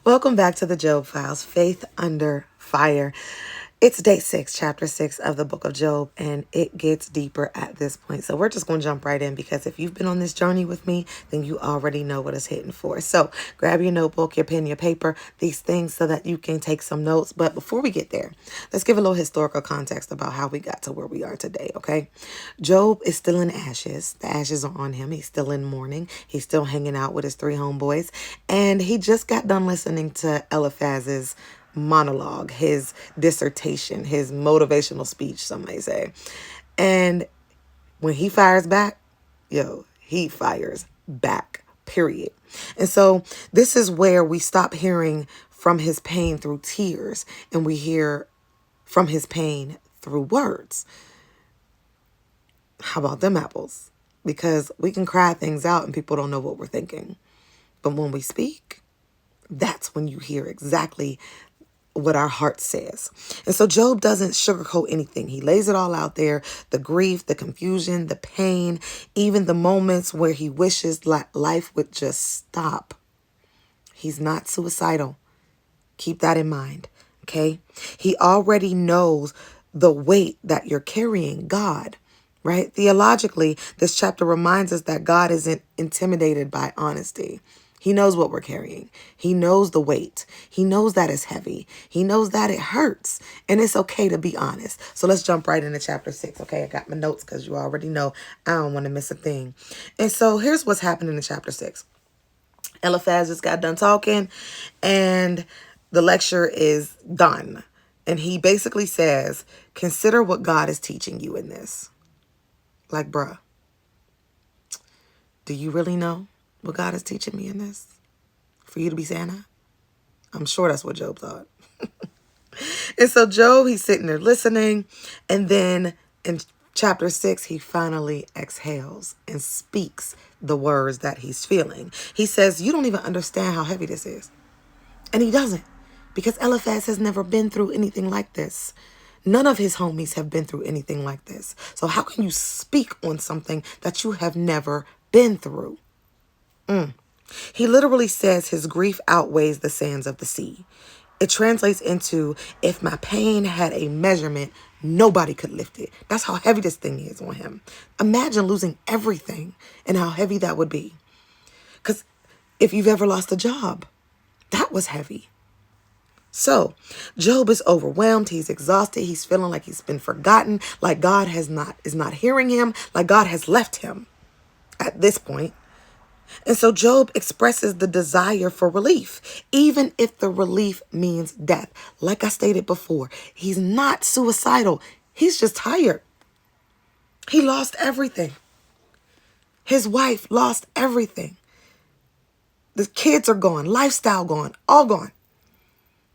Welcome back to the Job Files, Faith Under Fire. It's day 6, chapter 6 of the book of Job, and it gets deeper at this point. So we're just going to jump right in because if you've been on this journey with me, then you already know what it's hitting for. So grab your notebook, your pen, your paper, these things so that you can take some notes. But before we get there, let's give a little historical context about how we got to where we are today, okay? Job is still in ashes. The ashes are on him. He's still in mourning. He's still hanging out with his 3 homeboys. And he just got done listening to Eliphaz's monologue, his dissertation, his motivational speech, some may say. And when he fires back, he fires back, period. And so this is where we stop hearing from his pain through tears and we hear from his pain through words. How about them apples? Because we can cry things out and people don't know what we're thinking. But when we speak, that's when you hear exactly what our heart says. And so Job doesn't sugarcoat anything. He lays it all out there. The grief, the confusion, the pain, even the moments where he wishes life would just stop. He's not suicidal. Keep that in mind. Okay. He already knows the weight that you're carrying, God, right? Theologically, this chapter reminds us that God isn't intimidated by honesty. He knows what we're carrying. He knows the weight. He knows that it's heavy. He knows that it hurts. And it's okay to be honest. So let's jump right into chapter 6. Okay, I got my notes because you already know I don't want to miss a thing. And so here's what's happening in chapter 6. Eliphaz just got done talking and the lecture is done. And he basically says, consider what God is teaching you in this. Like, bruh, do you really know what God is teaching me in this? For you to be saying that? I'm sure that's what Job thought. And so Job, he's sitting there listening. And then in chapter 6, he finally exhales and speaks the words that he's feeling. He says, you don't even understand how heavy this is. And he doesn't. Because Eliphaz has never been through anything like this. None of his homies have been through anything like this. So how can you speak on something that you have never been through? He literally says his grief outweighs the sands of the sea. It translates into, if my pain had a measurement, nobody could lift it. That's how heavy this thing is on him. Imagine losing everything and how heavy that would be. Because if you've ever lost a job, that was heavy. So Job is overwhelmed. He's exhausted. He's feeling like he's been forgotten, like God is not hearing him, like God has left him at this point. And so Job expresses the desire for relief, even if the relief means death. Like I stated before, he's not suicidal. He's just tired. He lost everything. His wife lost everything. The kids are gone, lifestyle gone, all gone.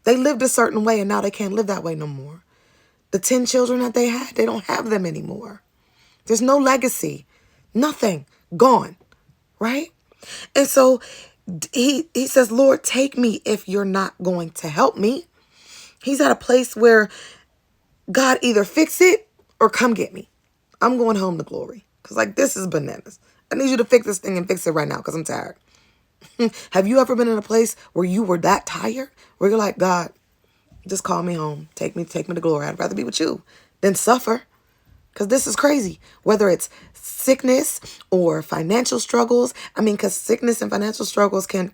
They lived a certain way and now they can't live that way no more. The 10 children that they had, they don't have them anymore. There's no legacy, nothing, gone, right? And so he says, Lord, take me if you're not going to help me. He's at a place where God, either fix it or come get me. I'm going home to glory. Because this is bananas. I need you to fix this thing and fix it right now because I'm tired. Have you ever been in a place where you were that tired? Where you're like, God, just call me home. Take me to glory. I'd rather be with you than suffer. Because this is crazy. Whether it's sickness or financial struggles. Because sickness and financial struggles can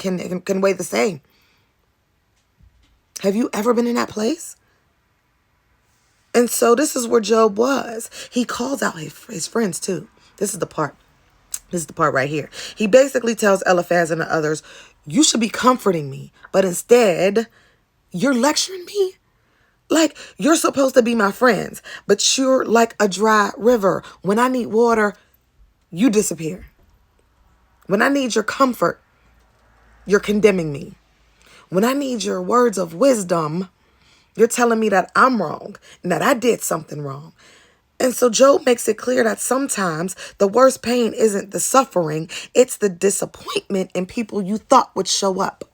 weigh the same. Have you ever been in that place? And so this is where Job was. He calls out his friends too. This is the part right here. He basically tells Eliphaz and the others, you should be comforting me. But instead, you're lecturing me? Like, you're supposed to be my friends, but you're like a dry river. When I need water, you disappear. When I need your comfort, you're condemning me. When I need your words of wisdom, you're telling me that I'm wrong and that I did something wrong. And so Job makes it clear that sometimes the worst pain isn't the suffering, it's the disappointment in people you thought would show up.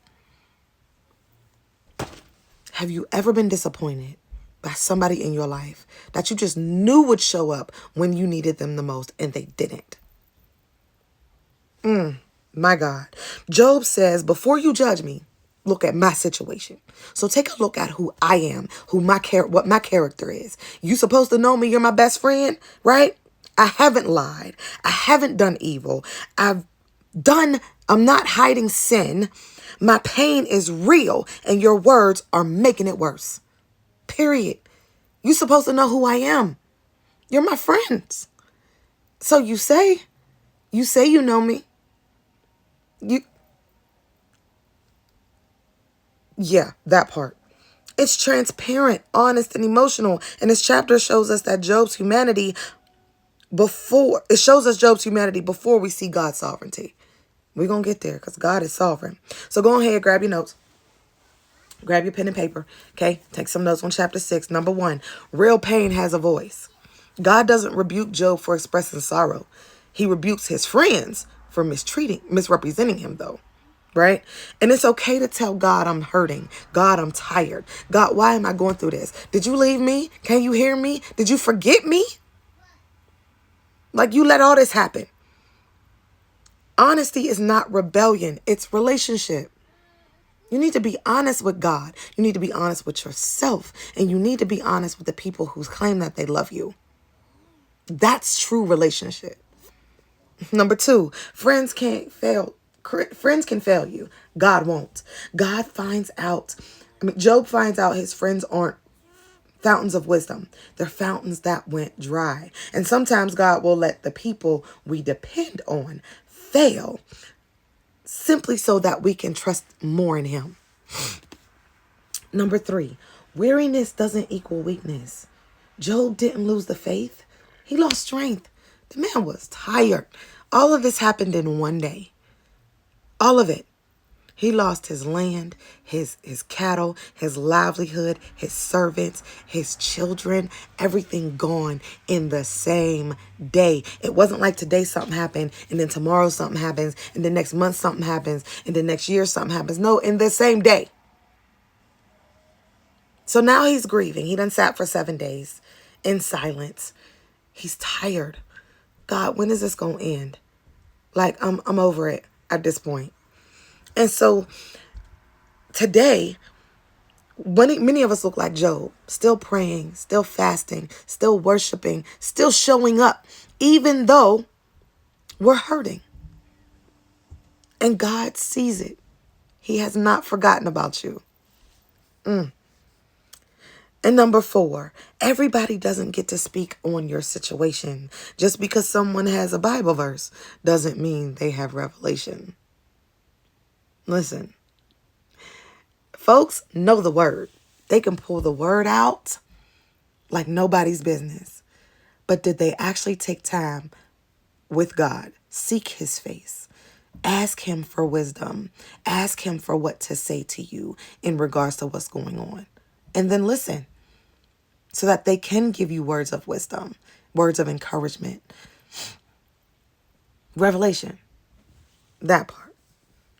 Have you ever been disappointed by somebody in your life that you just knew would show up when you needed them the most and they didn't? My God. Job says, before you judge me, look at my situation. So take a look at who I am, what my character is. You supposed to know me. You're my best friend, right? I haven't lied. I haven't done evil. I'm not hiding sin. My pain is real, and your words are making it worse. Period. You supposed to know who I am. You're my friends. So you say you know me. Yeah, that part. It's transparent, honest, and emotional. And this chapter shows us that Job's humanity before we see God's sovereignty. We're going to get there because God is sovereign. So go ahead, grab your notes. Grab your pen and paper. Okay, take some notes on chapter 6. Number 1, real pain has a voice. God doesn't rebuke Job for expressing sorrow. He rebukes his friends for misrepresenting him, though. Right? And it's okay to tell God I'm hurting. God, I'm tired. God, why am I going through this? Did you leave me? Can you hear me? Did you forget me? Like, you let all this happen. Honesty is not rebellion. It's relationship. You need to be honest with God. You need to be honest with yourself. And you need to be honest with the people who claim that they love you. That's true relationship. Number 2, friends can fail you. God won't. Job finds out his friends aren't fountains of wisdom. They're fountains that went dry. And sometimes God will let the people we depend on fail simply so that we can trust more in him. Number 3, weariness doesn't equal weakness. Job didn't lose the faith. He lost strength. The man was tired. All of this happened in one day. All of it. He lost his land, his cattle, his livelihood, his servants, his children, everything gone in the same day. It wasn't like today something happened and then tomorrow something happens and then next month something happens and then next year something happens. No, in the same day. So now he's grieving. He done sat for 7 days in silence. He's tired. God, when is this going to end? Like, I'm over it at this point. And so today, many of us look like Job, still praying, still fasting, still worshiping, still showing up, even though we're hurting. And God sees it. He has not forgotten about you. And number 4, everybody doesn't get to speak on your situation. Just because someone has a Bible verse doesn't mean they have revelation. Listen, folks know the word. They can pull the word out like nobody's business. But did they actually take time with God? Seek his face. Ask him for wisdom. Ask him for what to say to you in regards to what's going on. And then listen so that they can give you words of wisdom, words of encouragement. Revelation. That part.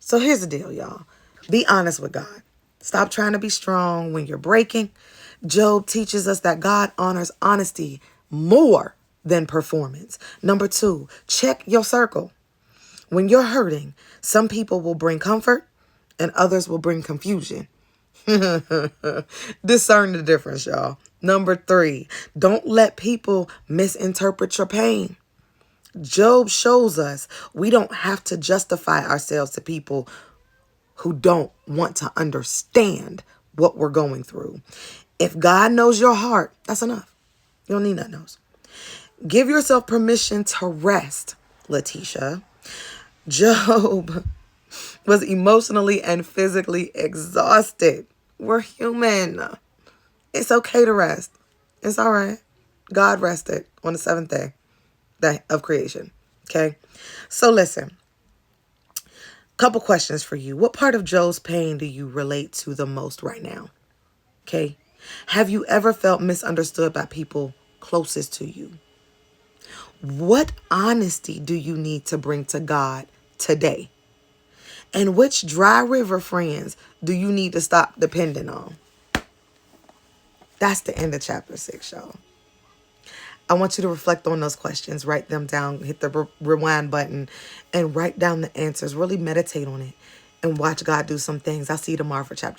So here's the deal, y'all. Be honest with God. Stop trying to be strong when you're breaking. Job teaches us that God honors honesty more than performance. Number 2, check your circle. When you're hurting, some people will bring comfort and others will bring confusion. Discern the difference, y'all. Number 3, don't let people misinterpret your pain. Job shows us we don't have to justify ourselves to people who don't want to understand what we're going through. If God knows your heart, that's enough. You don't need nothing else. Give yourself permission to rest, Letitia. Job was emotionally and physically exhausted. We're human. It's okay to rest. It's all right. God rested on the 7th day of creation. Okay? So listen. Couple questions for you. What part of Job's pain do you relate to the most right now? Okay? Have you ever felt misunderstood by people closest to you? What honesty do you need to bring to God today? And which dry river friends do you need to stop depending on? That's the end of chapter 6, y'all. I want you to reflect on those questions, write them down, hit the rewind button, and write down the answers. Really meditate on it. and watch God do some things. I'll see you tomorrow for chapter